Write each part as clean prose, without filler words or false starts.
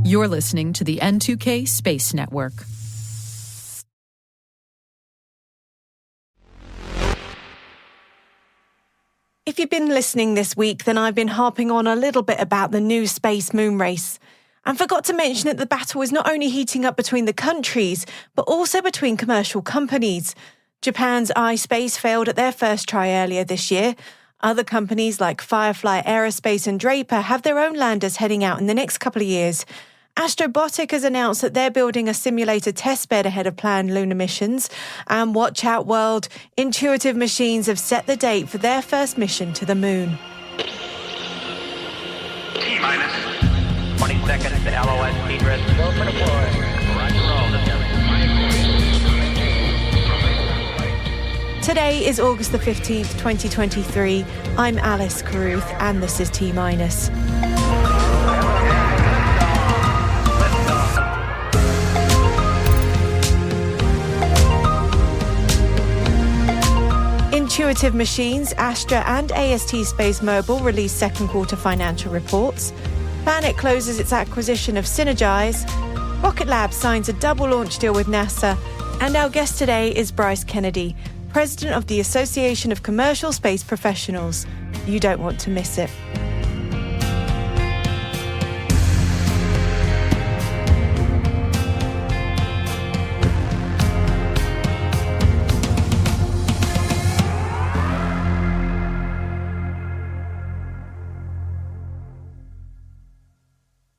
You're listening to the N2K Space Network. If you've been listening this week, then I've been harping on a little bit about the new space moon race. And forgot to mention that the battle is not only heating up between the countries, but also between commercial companies. Japan's iSpace failed at their first try earlier this year. Other companies like Firefly Aerospace and Draper have their own landers heading out in the next couple of years. Astrobotic has announced that they're building a simulator testbed ahead of planned lunar missions. And watch out, world, Intuitive Machines have set the date for their first mission to the moon. T-minus 20 seconds to LOS speed risk. Go for deploy. Roger roll. Today is August the 15th, 2023. I'm Alice Carruth, and this is T-minus. Intuitive Machines, Astra and AST SpaceMobile released second quarter financial reports. Planet closes its acquisition of Synergize. Rocket Lab signs a double launch deal with NASA. And our guest today is Bryce Kennedy, President of the Association of Commercial Space Professionals. You don't want to miss it.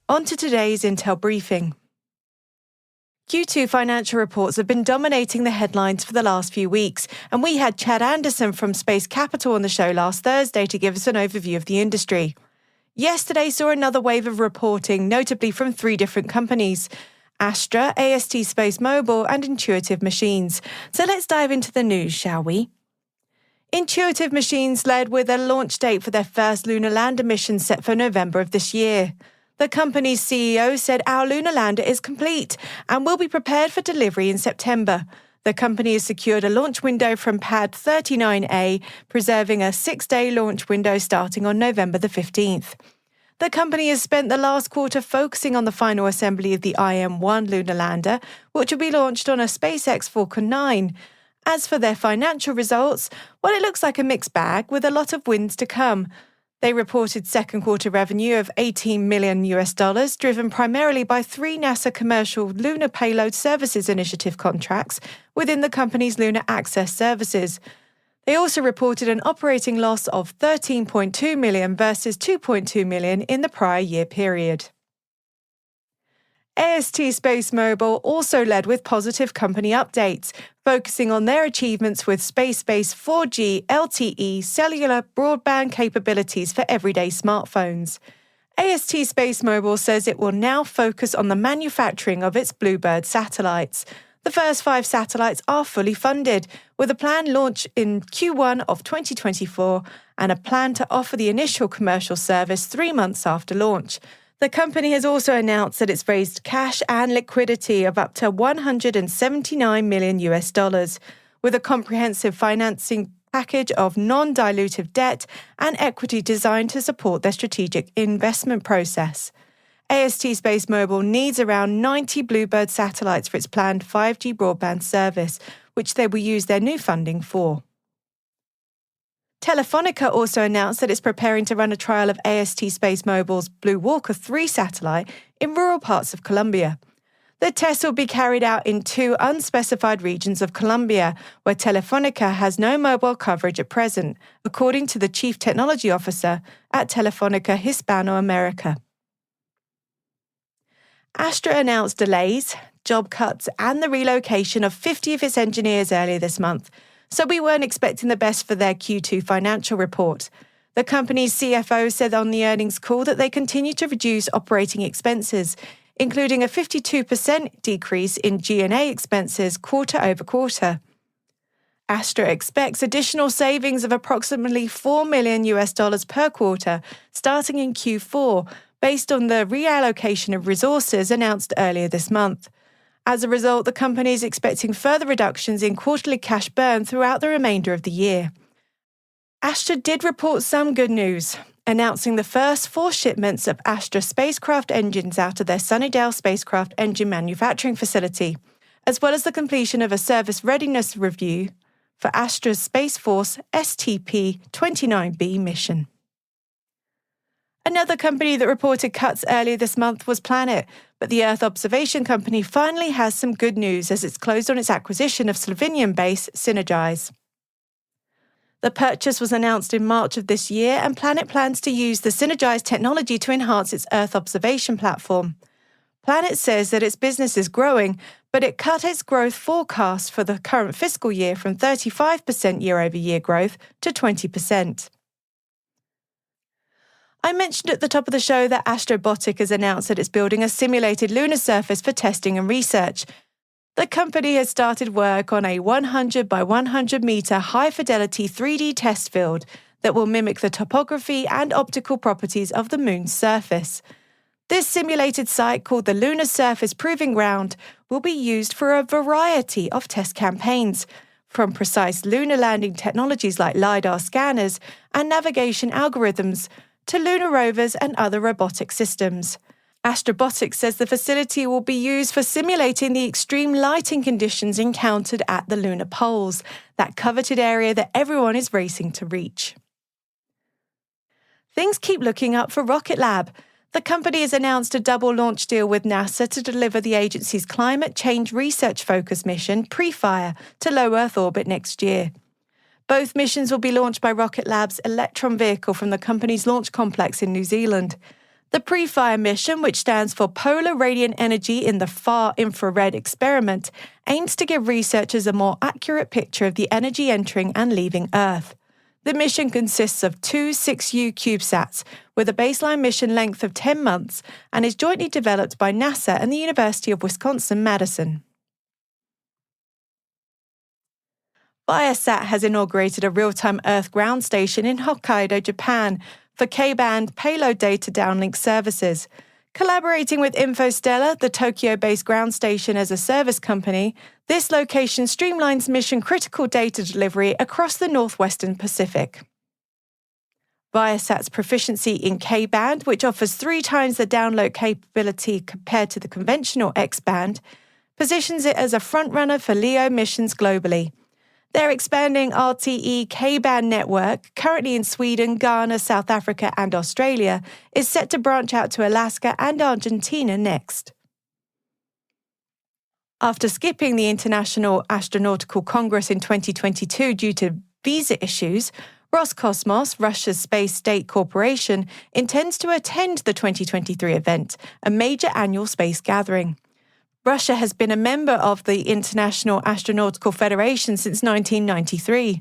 On to today's Intel briefing. Q2 financial reports have been dominating the headlines for the last few weeks, and we had Chad Anderson from Space Capital on the show last Thursday to give us an overview of the industry. Yesterday saw another wave of reporting, notably from three different companies: Astra, AST SpaceMobile, and Intuitive Machines. So let's dive into the news, shall we? Intuitive Machines led with a launch date for their first lunar lander mission set for November of this year. The company's CEO said, "Our lunar lander is complete and will be prepared for delivery in September." The company has secured a launch window from Pad 39A, preserving a 6-day launch window starting on November the 15th. The company has spent the last quarter focusing on the final assembly of the IM-1 lunar lander, which will be launched on a SpaceX Falcon 9. As for their financial results, well, it looks like a mixed bag with a lot of wins to come. They reported second quarter revenue of $18 million, driven primarily by 3 NASA commercial Lunar Payload Services Initiative contracts within the company's Lunar Access Services. They also reported an operating loss of $13.2 million versus $2.2 million in the prior year period. AST SpaceMobile also led with positive company updates, focusing on their achievements with space-based 4G LTE cellular broadband capabilities for everyday smartphones. AST SpaceMobile says it will now focus on the manufacturing of its BlueBird satellites. The first 5 satellites are fully funded, with a planned launch in Q1 of 2024 and a plan to offer the initial commercial service 3 months after launch. The company has also announced that it's raised cash and liquidity of up to $179 million, with a comprehensive financing package of non-dilutive debt and equity designed to support their strategic investment process. AST SpaceMobile needs around 90 BlueBird satellites for its planned 5G broadband service, which they will use their new funding for. Telefonica also announced that it's preparing to run a trial of AST SpaceMobile's Blue Walker 3 satellite in rural parts of Colombia. The test will be carried out in 2 unspecified regions of Colombia, where Telefonica has no mobile coverage at present, according to the Chief Technology Officer at Telefonica Hispanoamerica. Astra announced delays, job cuts, and the relocation of 50 of its engineers earlier this month, so we weren't expecting the best for their Q2 financial report. The company's CFO said on the earnings call that they continue to reduce operating expenses, including a 52% decrease in G&A expenses quarter over quarter. Astra expects additional savings of approximately $4 million per quarter starting in Q4, based on the reallocation of resources announced earlier this month. As a result, the company is expecting further reductions in quarterly cash burn throughout the remainder of the year. Astra did report some good news. announcing the first 4 shipments of Astra Spacecraft Engines out of their Sunnydale Spacecraft Engine manufacturing facility, as well as the completion of a Service Readiness review for Astra's Space Force STP-29B mission. Another company that reported cuts earlier this month was Planet, but the Earth observation company finally has some good news as it's closed on its acquisition of Slovenian-based Synergize. The purchase was announced in March of this year, and Planet plans to use the Synergize technology to enhance its Earth observation platform. Planet says that its business is growing, but it cut its growth forecast for the current fiscal year from 35% year-over-year growth to 20%. I mentioned at the top of the show that Astrobotic has announced that it's building a simulated lunar surface for testing and research. The company has started work on a 100 by 100 meter high-fidelity 3D test field that will mimic the topography and optical properties of the moon's surface. This simulated site, called the Lunar Surface Proving Ground, will be used for a variety of test campaigns, from precise lunar landing technologies like LiDAR scanners and navigation algorithms to lunar rovers and other robotic systems. Astrobotic says the facility will be used for simulating the extreme lighting conditions encountered at the lunar poles, that coveted area that everyone is racing to reach. Things keep looking up for Rocket Lab. The company has announced a double launch deal with NASA to deliver the agency's climate change research-focused mission, PREFIRE, to low Earth orbit next year. Both missions will be launched by Rocket Lab's Electron vehicle from the company's launch complex in New Zealand. The PREFIRE mission, which stands for Polar Radiant Energy in the Far Infrared Experiment, aims to give researchers a more accurate picture of the energy entering and leaving Earth. The mission consists of 2 6U CubeSats with a baseline mission length of 10 months and is jointly developed by NASA and the University of Wisconsin-Madison. Viasat has inaugurated a real-time Earth ground station in Hokkaido, Japan, for K-band payload data downlink services. Collaborating with Infostellar, the Tokyo-based ground station as a service company, this location streamlines mission-critical data delivery across the northwestern Pacific. Viasat's proficiency in K-band, which offers 3 times the download capability compared to the conventional X-band, positions it as a frontrunner for LEO missions globally. Their expanding RTE K-band network, currently in Sweden, Ghana, South Africa, and Australia, is set to branch out to Alaska and Argentina next. After skipping the International Astronautical Congress in 2022 due to visa issues, Roscosmos, Russia's space state corporation, intends to attend the 2023 event, a major annual space gathering. Russia has been a member of the International Astronautical Federation since 1993.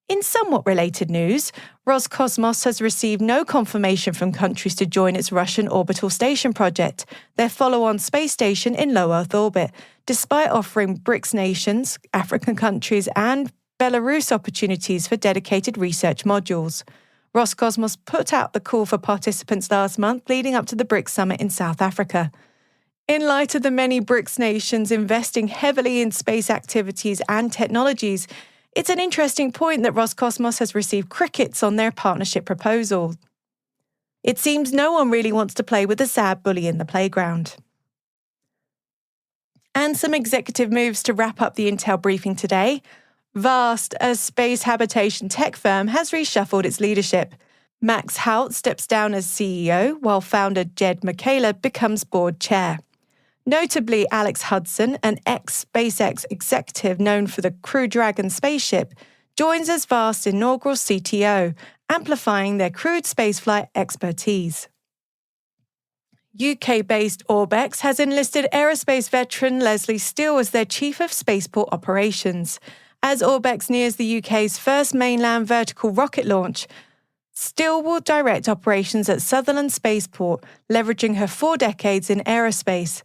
In somewhat related news, Roscosmos has received no confirmation from countries to join its Russian orbital station project, their follow-on space station in low Earth orbit, despite offering BRICS nations, African countries, and Belarus opportunities for dedicated research modules. Roscosmos put out the call for participants last month leading up to the BRICS summit in South Africa. In light of the many BRICS nations investing heavily in space activities and technologies, it's an interesting point that Roscosmos has received crickets on their partnership proposal. It seems no one really wants to play with the sad bully in the playground. And some executive moves to wrap up the Intel briefing today. Vast, a space habitation tech firm, has reshuffled its leadership. Max Hout steps down as CEO, while founder Jed McCaleb becomes board chair. Notably, Alex Hudson, an ex-SpaceX executive known for the Crew Dragon spaceship, joins as Vast's inaugural CTO, amplifying their crewed spaceflight expertise. UK-based Orbex has enlisted aerospace veteran Leslie Steele as their Chief of Spaceport Operations. As Orbex nears the UK's first mainland vertical rocket launch, Steele will direct operations at Sutherland Spaceport, leveraging her 4 decades in aerospace.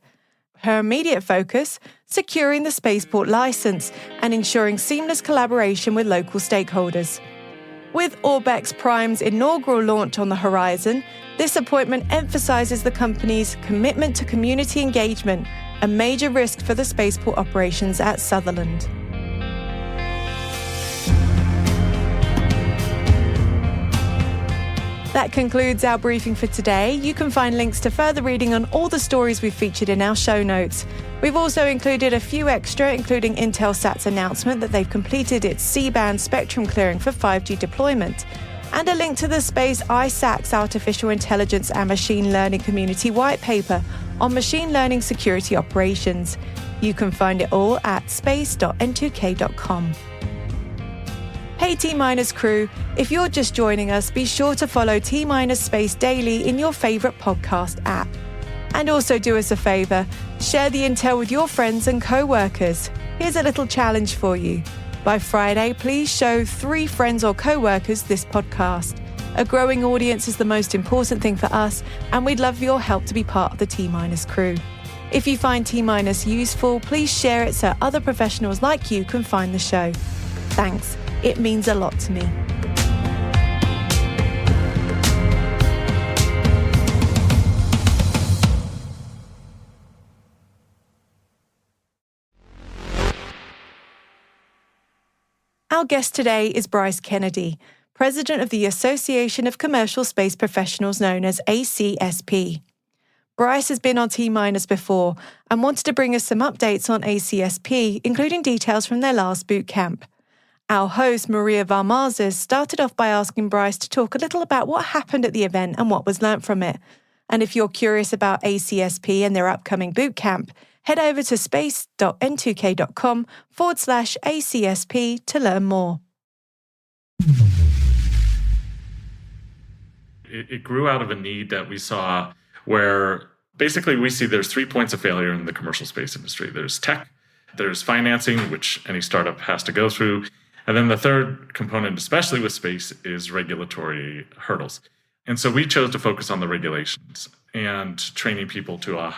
Her immediate focus, securing the spaceport license and ensuring seamless collaboration with local stakeholders. With Orbex Prime's inaugural launch on the horizon, this appointment emphasizes the company's commitment to community engagement, a major risk for the spaceport operations at Sutherland. That concludes our briefing for today. You can find links to further reading on all the stories we've featured in our show notes. We've also included a few extra, including Intelsat's announcement that they've completed its C-band spectrum clearing for 5G deployment, and a link to the Space ISAC's Artificial Intelligence and Machine Learning Community White Paper on machine learning security operations. You can find it all at space.n2k.com. Hey T-Minus crew, if you're just joining us, be sure to follow T-Minus Space Daily in your favourite podcast app. And also do us a favour, share the intel with your friends and co-workers. Here's a little challenge for you. By Friday, please show 3 friends or co-workers this podcast. A growing audience is the most important thing for us, and we'd love your help to be part of the T-Minus crew. If you find T-Minus useful, please share it so other professionals like you can find the show. Thanks. It means a lot to me. Our guest today is Bryce Kennedy, President of the Association of Commercial Space Professionals known as ACSP. Bryce has been on T-Minus before and wanted to bring us some updates on ACSP, including details from their last boot camp. Our host, Maria Varmazes, started off by asking Bryce to talk a little about what happened at the event and what was learnt from it. And if you're curious about ACSP and their upcoming boot camp, head over to space.n2k.com/ACSP to learn more. It grew out of a need that we saw where basically we see there's 3 points of failure in the commercial space industry. There's tech, there's financing, which any startup has to go through, and then the third component, especially with space, is regulatory hurdles. And so we chose to focus on the regulations and training people to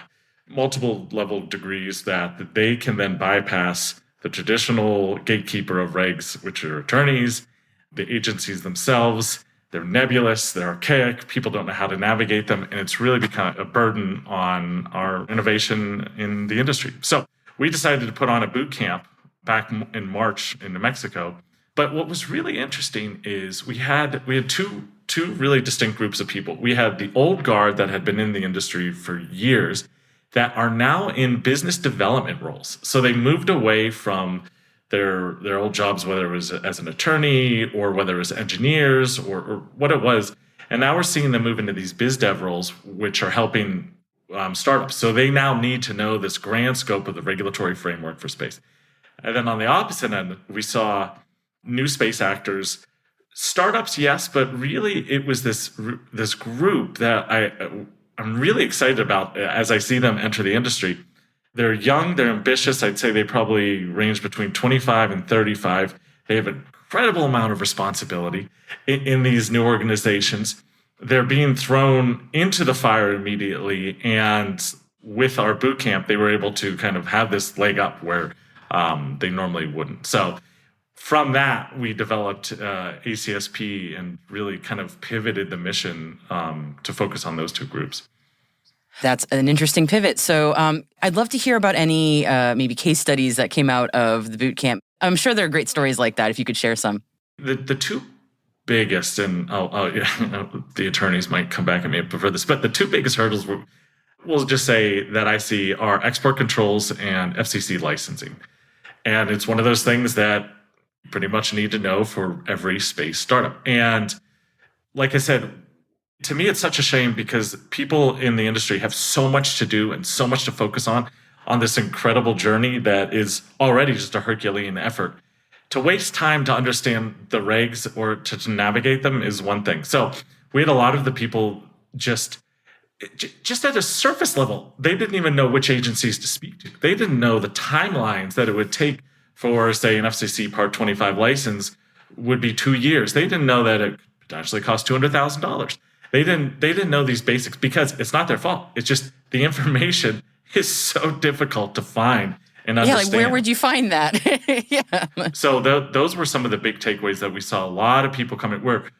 multiple level degrees that they can then bypass the traditional gatekeeper of regs, which are attorneys, the agencies themselves. They're nebulous, they're archaic, people don't know how to navigate them, and it's really become a burden on our innovation in the industry. So we decided to put on a boot camp back in March in New Mexico. But what was really interesting is we had two really distinct groups of people. We had the old guard that had been in the industry for years that are now in business development roles. So they moved away from their old jobs, whether it was as an attorney or whether it was engineers or what it was. And now we're seeing them move into these biz dev roles, which are helping startups. So they now need to know this grand scope of the regulatory framework for space. And then on the opposite end, we saw new space actors, startups, yes, but really it was this group that I'm really excited about as I see them enter the industry. They're young, they're ambitious. I'd say they probably range between 25 and 35. They have an incredible amount of responsibility in these new organizations. They're being thrown into the fire immediately. And with our boot camp, they were able to kind of have this leg up where they normally wouldn't. So from that, we developed ACSP and really kind of pivoted the mission to focus on those two groups. That's an interesting pivot. So I'd love to hear about any maybe case studies that came out of the boot camp. I'm sure there are great stories like that, if you could share some. The two biggest, and the attorneys might come back at me for this, but the two biggest hurdles we'll just say that I see are export controls and FCC licensing. And it's one of those things that you pretty much need to know for every space startup. And like I said, to me, it's such a shame because people in the industry have so much to do and so much to focus on this incredible journey that is already just a Herculean effort. To waste time to understand the regs or to navigate them is one thing. So we had a lot of the people just at a surface level, they didn't even know which agencies to speak to. They didn't know the timelines that it would take for, say, an FCC Part 25 license would be 2 years. They didn't know that it could potentially cost $200,000. They didn't know these basics because it's not their fault. It's just the information is so difficult to find and understand. Yeah, like where would you find that? Yeah. So those were some of the big takeaways that we saw. A lot of people coming where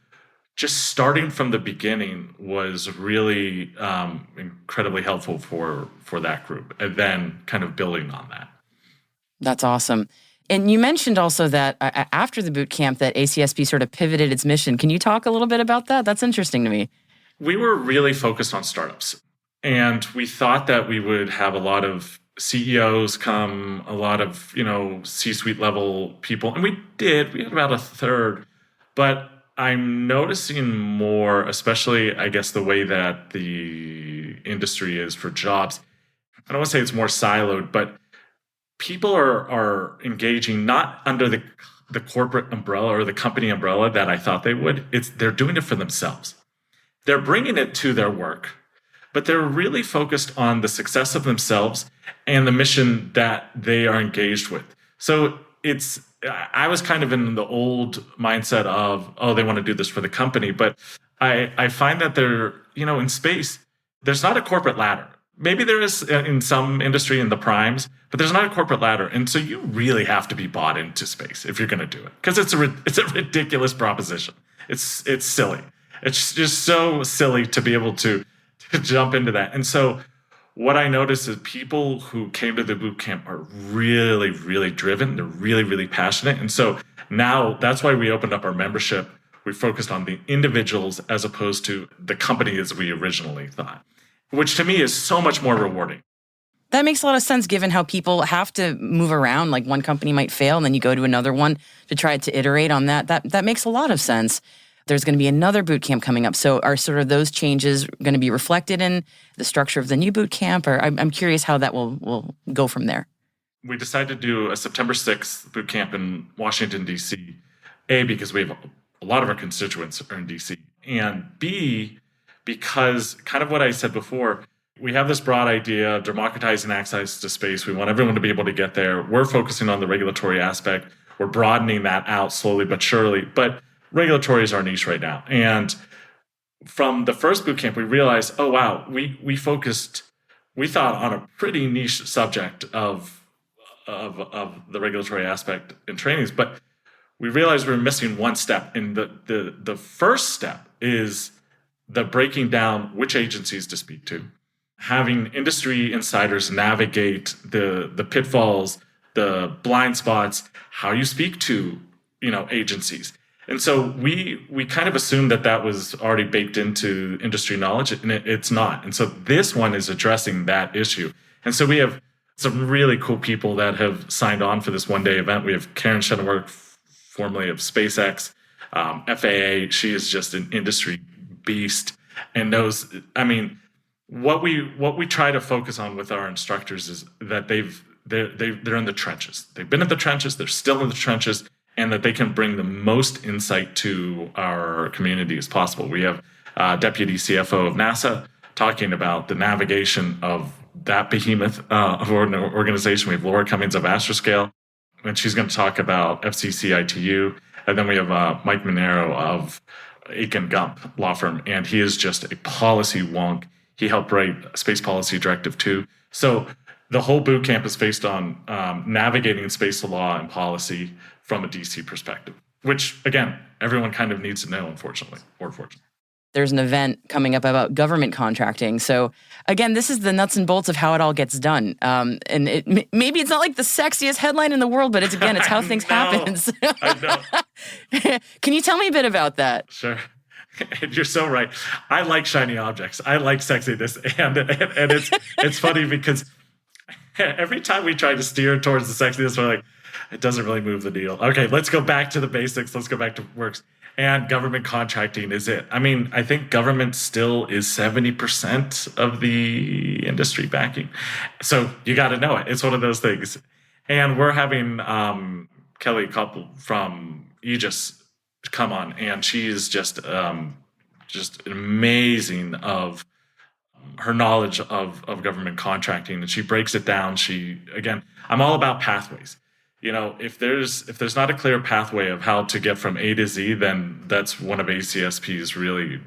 just starting from the beginning was really incredibly helpful for that group, and then kind of building on that. That's awesome. And you mentioned also that after the boot camp that ACSP sort of pivoted its mission. Can you talk a little bit about that? That's interesting to me. We were really focused on startups. And we thought that we would have a lot of CEOs come, a lot of, C-suite level people. And we did. We had about a third. But I'm noticing more, especially, I guess, the way that the industry is for jobs. I don't want to say it's more siloed, but people are engaging not under the corporate umbrella or the company umbrella that I thought they would. They're doing it for themselves. They're bringing it to their work, but they're really focused on the success of themselves and the mission that they are engaged with. So I was kind of in the old mindset of, they want to do this for the company. But I find that they're, in space, there's not a corporate ladder. Maybe there is in some industry in the primes, but there's not a corporate ladder. And so you really have to be bought into space if you're going to do it, because it's a ridiculous proposition. It's silly. It's just so silly to be able to jump into that. And so what I noticed is people who came to the boot camp are really, really driven. They're really, really passionate. And so now that's why we opened up our membership. We focused on the individuals as opposed to the company as we originally thought, which to me is so much more rewarding. That makes a lot of sense given how people have to move around. Like one company might fail and then you go to another one to try to iterate on that. That makes a lot of sense. There's going to be another boot camp coming up. So are sort of those changes going to be reflected in the structure of the new boot camp? Or I'm curious how that will go from there. We decided to do a September 6th boot camp in Washington, D.C. A, because we have a lot of our constituents are in D.C. And B, because kind of what I said before, we have this broad idea of democratizing access to space. We want everyone to be able to get there. We're focusing on the regulatory aspect. We're broadening that out slowly but surely. But regulatory is our niche right now. And from the first boot camp, we realized, oh, wow, we thought on a pretty niche subject of the regulatory aspect in trainings, but we realized we were missing one step. And the first step is the breaking down which agencies to speak to, having industry insiders navigate the pitfalls, the blind spots, how you speak to, agencies. And so we kind of assumed that was already baked into industry knowledge, and it's not. And so this one is addressing that issue. And so we have some really cool people that have signed on for this one-day event. We have Karen Shenneberg, formerly of SpaceX, FAA. She is just an industry beast and knows. I mean, what we try to focus on with our instructors is that they're in the trenches. They've been in the trenches. They're still in the trenches. And that they can bring the most insight to our community as possible. We have Deputy CFO of NASA talking about the navigation of that behemoth of an organization. We have Laura Cummings of Astroscale, and she's going to talk about FCC ITU. And then we have Mike Monero of Aiken Gump law firm, and he is just a policy wonk. He helped write Space Policy Directive 2. So the whole boot camp is based on navigating space law and policy from a DC perspective, which, again, everyone kind of needs to know, unfortunately, or fortunately. There's an event coming up about government contracting. So, again, this is the nuts and bolts of how it all gets done. And maybe it's not like the sexiest headline in the world, but it's how things happen. I know. Can you tell me a bit about that? Sure. You're so right. I like shiny objects. I like sexiness. And it's funny because every time we try to steer towards the sexiness, we're like, it doesn't really move the needle. Okay, let's go back to the basics. Let's go back to works. And government contracting is it. I mean, I think government still is 70% of the industry backing. So you got to know it. It's one of those things. And we're having Kelly Koppel from Aegis come on, and she is just amazing of her knowledge of government contracting, and she breaks it down. I'm all about pathways. If there's not a clear pathway of how to get from A to Z, then that's one of ACSP's really,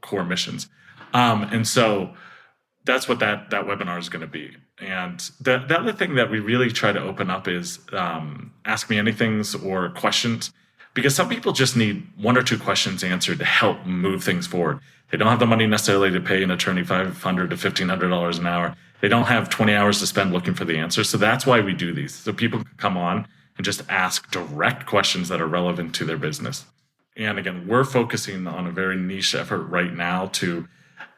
core missions. And so that's what that webinar is going to be. And the other thing that we really try to open up is ask me anythings or questions, because some people just need one or two questions answered to help move things forward. They don't have the money necessarily to pay an attorney $500 to $1,500 an hour. They don't have 20 hours to spend looking for the answer. So that's why we do these. So people can come on and just ask direct questions that are relevant to their business. And again, we're focusing on a very niche effort right now to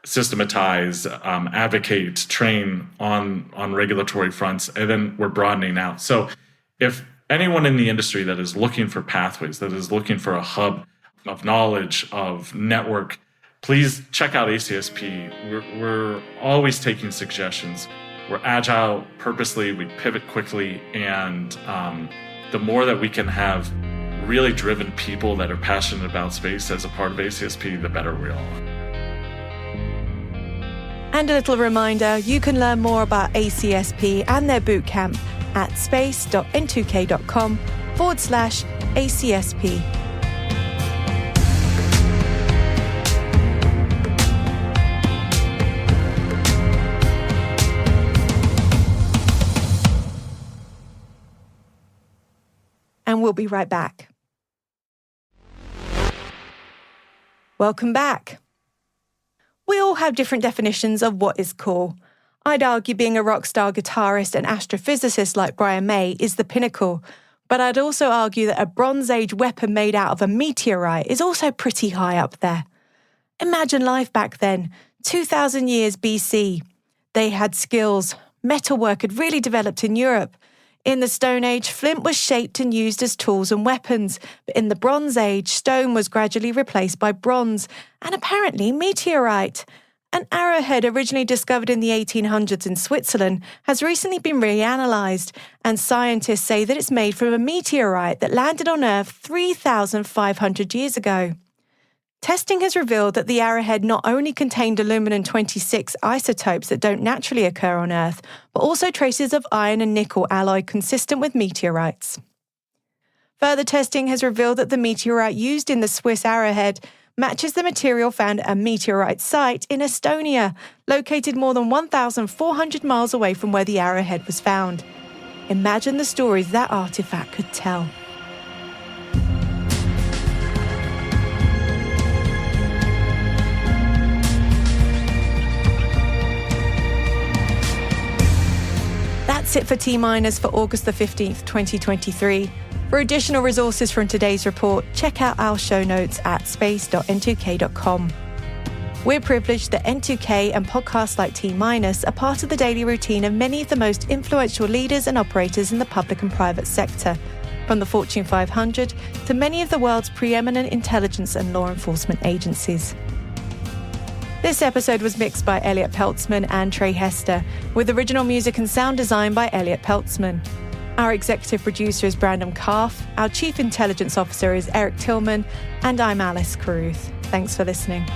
systematize, advocate, train on regulatory fronts, and then we're broadening out. So if anyone in the industry that is looking for pathways, that is looking for a hub of knowledge, of network, please check out ACSP. We're always taking suggestions. We're agile purposely, we pivot quickly, and the more that we can have really driven people that are passionate about space as a part of ACSP, the better we all are. And a little reminder, you can learn more about ACSP and their bootcamp at space.n2k.com/ACSP. And we'll be right back. Welcome back. We all have different definitions of what is cool. I'd argue being a rock star guitarist and astrophysicist like Brian May is the pinnacle, but I'd also argue that a Bronze Age weapon made out of a meteorite is also pretty high up there. Imagine life back then, 2,000 years BC. They had skills. Metalwork had really developed in Europe. In the Stone Age, flint was shaped and used as tools and weapons, but in the Bronze Age, stone was gradually replaced by bronze, and apparently meteorite. An arrowhead originally discovered in the 1800s in Switzerland has recently been reanalyzed, and scientists say that it's made from a meteorite that landed on Earth 3,500 years ago. Testing has revealed that the arrowhead not only contained aluminum-26 isotopes that don't naturally occur on Earth, but also traces of iron and nickel alloy consistent with meteorites. Further testing has revealed that the meteorite used in the Swiss arrowhead matches the material found at a meteorite site in Estonia, located more than 1,400 miles away from where the arrowhead was found. Imagine the stories that artifact could tell. That's it for T-Minus for August the 15th, 2023. For additional resources from today's report, check out our show notes at space.n2k.com. We're privileged that N2K and podcasts like T-Minus are part of the daily routine of many of the most influential leaders and operators in the public and private sector, from the Fortune 500 to many of the world's preeminent intelligence and law enforcement agencies. This episode was mixed by Elliot Peltzman and Trey Hester, with original music and sound design by Elliot Peltzman. Our executive producer is Brandon Karff, our chief intelligence officer is Eric Tillman, and I'm Alice Carruth. Thanks for listening.